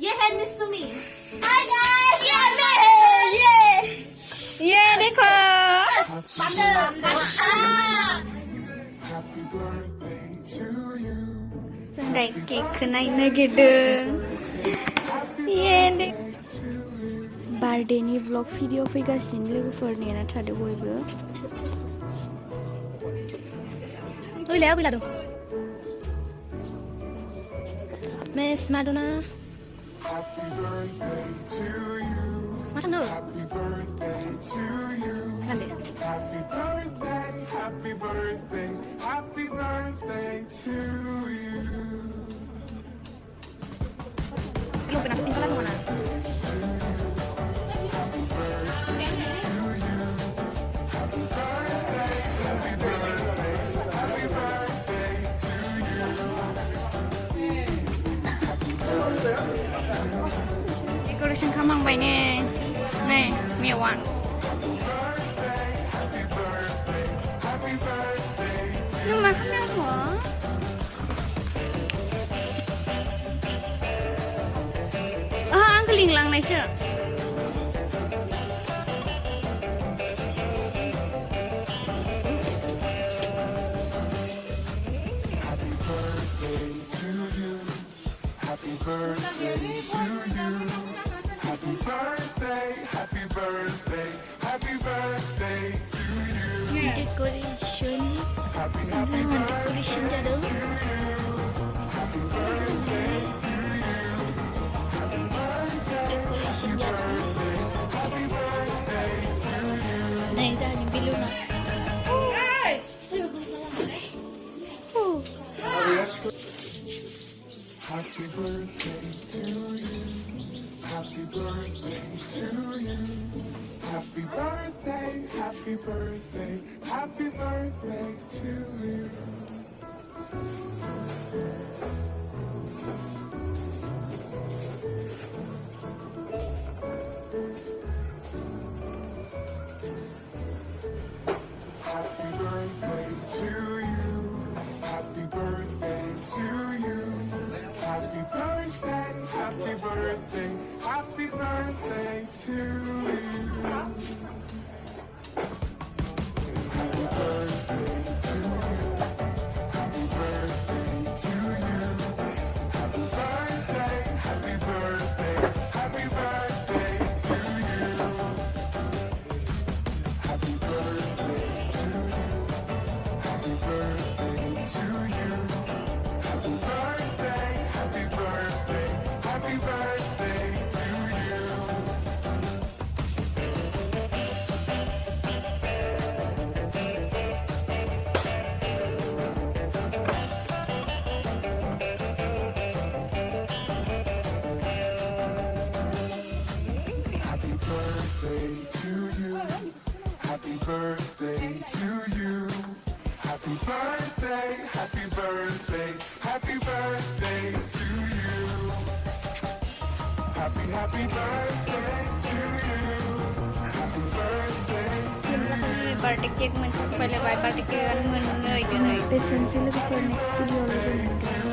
ये है मिसुमी। Hi guys, ये मैं। ये देखो जों दायो केकखौ नायनो नागिरदों ये देख बार्थडेनि व्लग भिडिअ फैगासिनो लोगोफोर नेना थादो बयबो ओइलाय अबेला दं Miss Madonna मा थांनो थांदे Happy birthday to you. Lo que nace pinta la semana. Decoration kamang bay ne. Này, mewan. Nhưng mà không đeo hả? Ăn cái liền lăng này chưa? Happy birthday to you. Happy birthday, happy birthday, happy birthday to you. Decoration. Happy Decoration jadu. happy birthday to you. Decoration jadu. Happy birthday to you. Này ra những bilun nào. Happy birthday to you. Happy birthday to you. Happy birthday, happy birthday, happy birthday to you. Happy birthday to you. Happy birthday to you. Happy birthday, happy birthday, happy birthday to you. Happy birthday to you. Happy birthday to you. Happy birthday, happy birthday, happy birthday to you. Happy birthday to you. Happy birthday to you. Happy birthday, happy birthday, happy birthday to you. Happy birthday to you. Happy birthday to you. Happy birthday, happy birthday, happy birthday to you. Happy birthday to you. Happy birthday to you. Birthday cake masih supaya lebar birthday cake kan mengenai dengan. Pesan sila for next video.